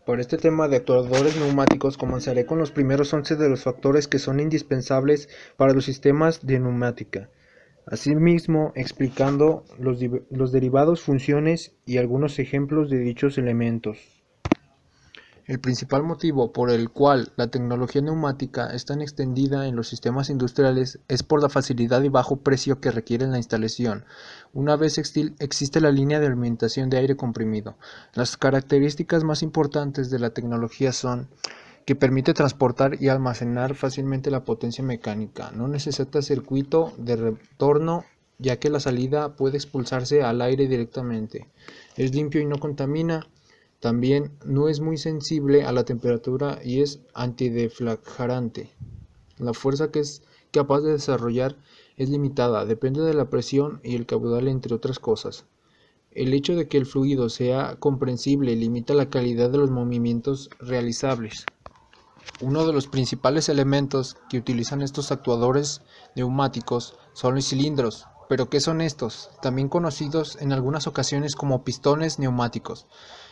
Para este tema de actuadores neumáticos comenzaré con los primeros 11 de los factores que son indispensables para los sistemas de neumática. Asimismo, explicando los derivados, funciones y algunos ejemplos de dichos elementos. El principal motivo por el cual la tecnología neumática es tan extendida en los sistemas industriales es por la facilidad y bajo precio que requiere la instalación. Una vez existe la línea de alimentación de aire comprimido. Las características más importantes de la tecnología son que permite transportar y almacenar fácilmente la potencia mecánica. No necesita circuito de retorno, ya que la salida puede expulsarse al aire directamente. Es limpio y no contamina. También no es muy sensible a la temperatura y es antideflagrante. La fuerza que es capaz de desarrollar es limitada, depende de la presión y el caudal, entre otras cosas. El hecho de que el fluido sea comprensible limita la calidad de los movimientos realizables. Uno de los principales elementos que utilizan estos actuadores neumáticos son los cilindros. ¿Pero qué son estos? También conocidos en algunas ocasiones como pistones neumáticos.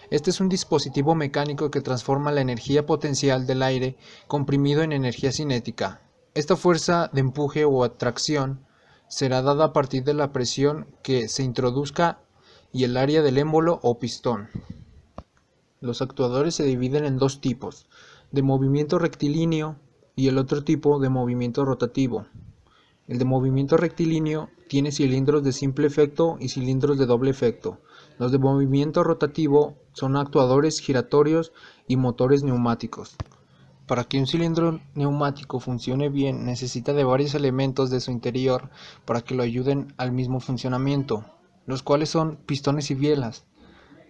Este es un dispositivo mecánico que transforma la energía potencial del aire comprimido en energía cinética. Esta fuerza de empuje o atracción será dada a partir de la presión que se introduzca y el área del émbolo o pistón. Los actuadores se dividen en dos tipos, de movimiento rectilíneo y el otro tipo de movimiento rotativo. El de movimiento rectilíneo tiene cilindros de simple efecto y cilindros de doble efecto. Los de movimiento rotativo son actuadores giratorios y motores neumáticos. Para que un cilindro neumático funcione bien, necesita de varios elementos de su interior para que lo ayuden al mismo funcionamiento, los cuales son pistones y bielas.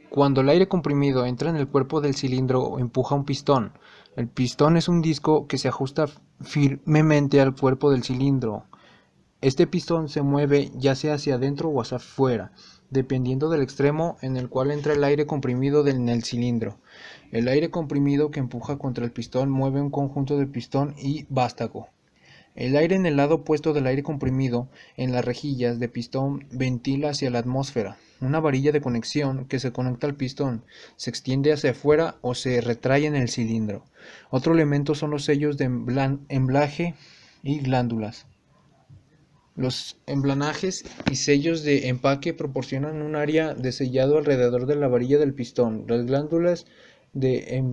Cuando el aire comprimido entra en el cuerpo del cilindro, empuja un pistón. El pistón es un disco que se ajusta firmemente al cuerpo del cilindro. Este pistón se mueve ya sea hacia adentro o hacia afuera, dependiendo del extremo en el cual entra el aire comprimido en el cilindro. El aire comprimido que empuja contra el pistón mueve un conjunto de pistón y vástago. El aire en el lado opuesto del aire comprimido, en las rejillas de pistón, ventila hacia la atmósfera. Una varilla de conexión que se conecta al pistón se extiende hacia afuera o se retrae en el cilindro. Otro elemento son los sellos de emblaje y glándulas. Los emblanajes y sellos de empaque proporcionan un área de sellado alrededor de la varilla del pistón. Las glándulas de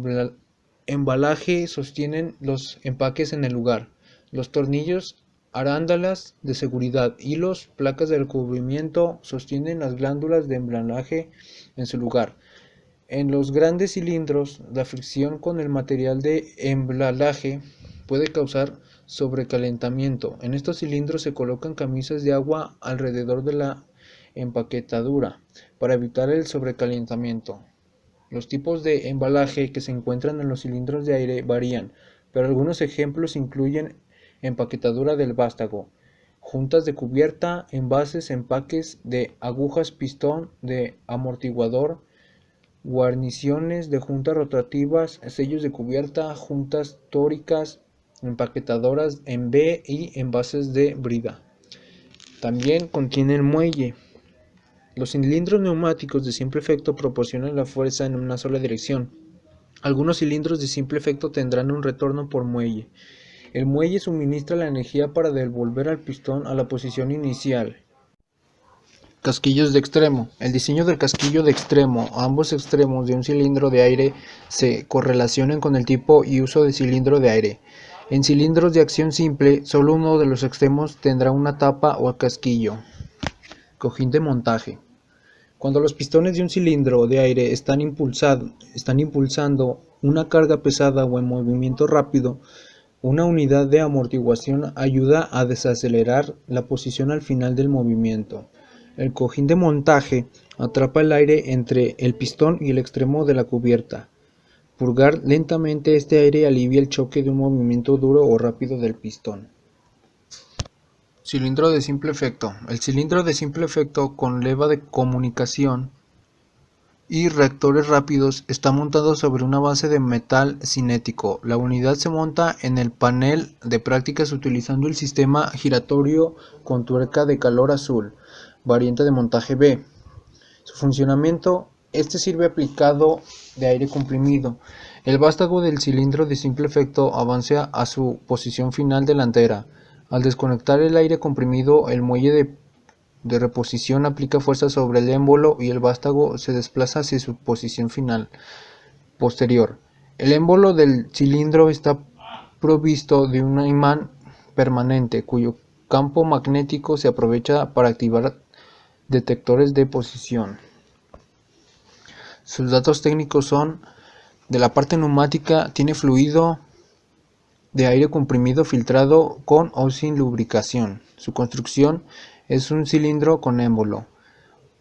embalaje sostienen los empaques en el lugar. Los tornillos, arándalas de seguridad, hilos, placas de recubrimiento sostienen las glándulas de emblanaje en su lugar. En los grandes cilindros, la fricción con el material de embalaje puede causar sobrecalentamiento. En estos cilindros se colocan camisas de agua alrededor de la empaquetadura para evitar el sobrecalentamiento. Los tipos de embalaje que se encuentran en los cilindros de aire varían, pero algunos ejemplos incluyen empaquetadura del vástago, juntas de cubierta, envases, empaques de agujas, pistón de amortiguador, guarniciones de juntas rotativas, sellos de cubierta, juntas tóricas, empaquetadoras en V y envases de brida. También contiene el muelle. Los cilindros neumáticos de simple efecto proporcionan la fuerza en una sola dirección. Algunos cilindros de simple efecto tendrán un retorno por muelle. El muelle suministra la energía para devolver al pistón a la posición inicial. Casquillos de extremo. El diseño del casquillo de extremo. Ambos extremos de un cilindro de aire se correlacionan con el tipo y uso de cilindro de aire. En cilindros de acción simple, solo uno de los extremos tendrá una tapa o casquillo. Cojín de montaje. Cuando los pistones de un cilindro de aire están impulsando una carga pesada o en movimiento rápido, una unidad de amortiguación ayuda a desacelerar la posición al final del movimiento. El cojín de montaje atrapa el aire entre el pistón y el extremo de la cubierta. Purgar lentamente este aire alivia el choque de un movimiento duro o rápido del pistón. Cilindro de simple efecto. El cilindro de simple efecto con leva de comunicación y reactores rápidos está montado sobre una base de metal cinético. La unidad se monta en el panel de prácticas utilizando el sistema giratorio con tuerca de calor azul, variante de montaje B. Su funcionamiento Este sirve aplicado de aire comprimido. El vástago del cilindro de simple efecto avanza a su posición final delantera. Al desconectar el aire comprimido, el muelle de reposición aplica fuerza sobre el émbolo y el vástago se desplaza hacia su posición final posterior. El émbolo del cilindro está provisto de un imán permanente, cuyo campo magnético se aprovecha para activar detectores de posición. Sus datos técnicos son: de la parte neumática, tiene fluido de aire comprimido filtrado con o sin lubricación. Su construcción es un cilindro con émbolo.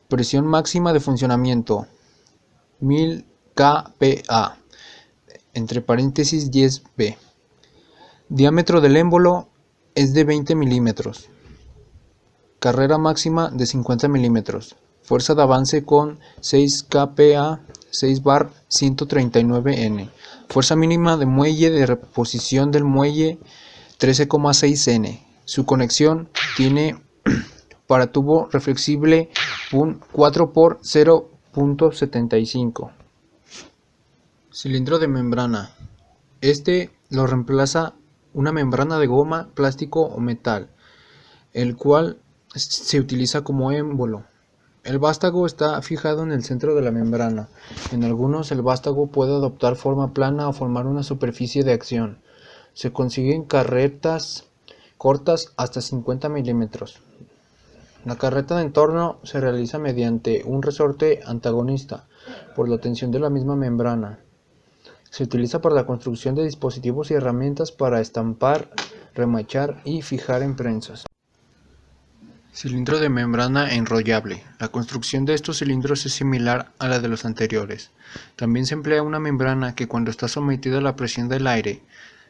Presión máxima de funcionamiento 1000 kPa, entre paréntesis 10 B. Diámetro del émbolo es de 20 milímetros. Carrera máxima de 50 milímetros. Fuerza de avance con 6 kPa, 6 bar 139 N. Fuerza mínima de muelle de reposición del muelle 13,6 N. Su conexión tiene para tubo reflexible un 4x 0.75. Cilindro de membrana. Este lo reemplaza una membrana de goma, plástico o metal, el cual se utiliza como émbolo. El vástago está fijado en el centro de la membrana. En algunos el vástago puede adoptar forma plana o formar una superficie de acción. Se consiguen carretas cortas hasta 50 milímetros. La carreta de entorno se realiza mediante un resorte antagonista por la tensión de la misma membrana. Se utiliza para la construcción de dispositivos y herramientas para estampar, remachar y fijar en prensas. Cilindro de membrana enrollable. La construcción de estos cilindros es similar a la de los anteriores. También se emplea una membrana que, cuando está sometida a la presión del aire,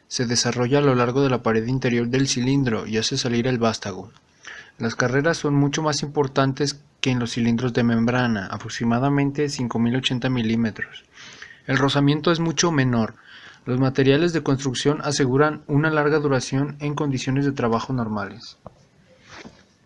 se desarrolla a lo largo de la pared interior del cilindro y hace salir el vástago. Las carreras son mucho más importantes que en los cilindros de membrana, aproximadamente 5080 milímetros. El rozamiento es mucho menor. Los materiales de construcción aseguran una larga duración en condiciones de trabajo normales.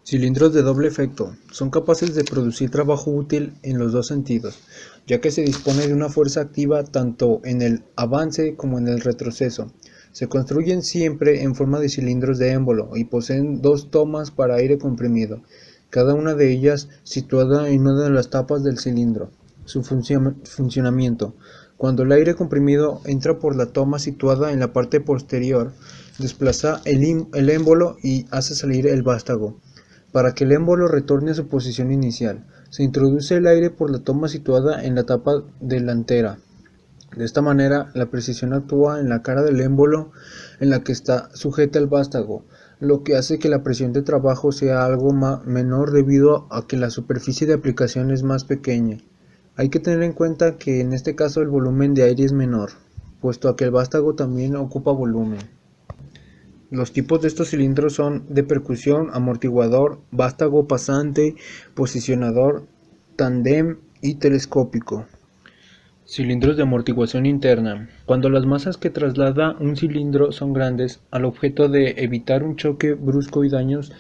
Cilindros de doble efecto. Son capaces de producir trabajo útil en los dos sentidos, ya que se dispone de una fuerza activa tanto en el avance como en el retroceso. Se construyen siempre en forma de cilindros de émbolo y poseen dos tomas para aire comprimido, cada una de ellas situada en una de las tapas del cilindro. Su funcionamiento. Cuando el aire comprimido entra por la toma situada en la parte posterior, desplaza el émbolo y hace salir el vástago. Para que el émbolo retorne a su posición inicial, se introduce el aire por la toma situada en la tapa delantera. De esta manera, la presión actúa en la cara del émbolo en la que está sujeta el vástago, lo que hace que la presión de trabajo sea algo menor debido a que la superficie de aplicación es más pequeña. Hay que tener en cuenta que en este caso el volumen de aire es menor, puesto a que el vástago también ocupa volumen. Los tipos de estos cilindros son de percusión, amortiguador, vástago pasante, posicionador, tándem y telescópico. Cilindros de amortiguación interna. Cuando las masas que traslada un cilindro son grandes, al objeto de evitar un choque brusco y daños,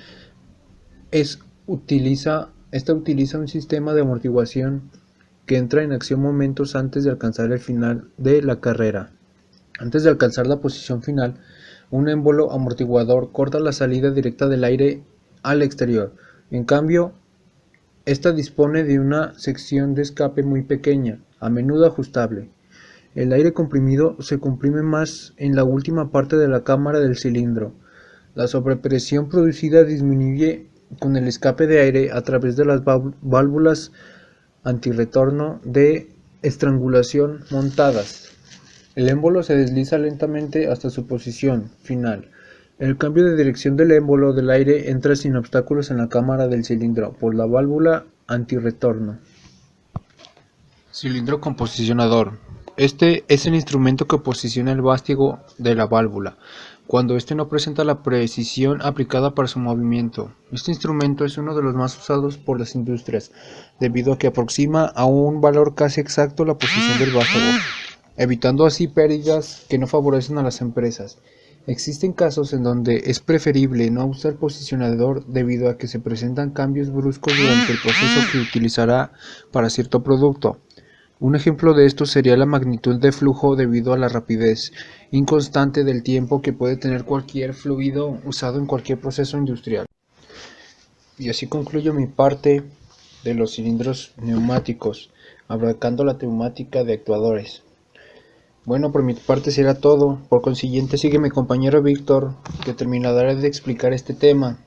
esta utiliza un sistema de amortiguación que entra en acción momentos antes de alcanzar el final de la carrera. Antes de alcanzar la posición final, un émbolo amortiguador corta la salida directa del aire al exterior. En cambio, esta dispone de una sección de escape muy pequeña, a menudo ajustable. El aire comprimido se comprime más en la última parte de la cámara del cilindro. La sobrepresión producida disminuye con el escape de aire a través de las válvulas antirretorno de estrangulación montadas. El émbolo se desliza lentamente hasta su posición final. El cambio de dirección del émbolo del aire entra sin obstáculos en la cámara del cilindro por la válvula antirretorno. Cilindro con posicionador. Este es el instrumento que posiciona el vástago de la válvula, cuando éste no presenta la precisión aplicada para su movimiento. Este instrumento es uno de los más usados por las industrias, debido a que aproxima a un valor casi exacto la posición del vástago, evitando así pérdidas que no favorecen a las empresas. Existen casos en donde es preferible no usar posicionador debido a que se presentan cambios bruscos durante el proceso que utilizará para cierto producto. Un ejemplo de esto sería la magnitud de flujo debido a la rapidez inconstante del tiempo que puede tener cualquier fluido usado en cualquier proceso industrial. Y así concluyo mi parte de los cilindros neumáticos, abarcando la temática de actuadores. Bueno, por mi parte será todo. Por consiguiente, sigue mi compañero Víctor, que terminará de explicar este tema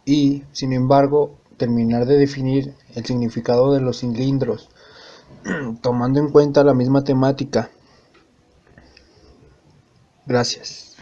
y, sin embargo, terminar de definir el significado de los cilindros, tomando en cuenta la misma temática. Gracias.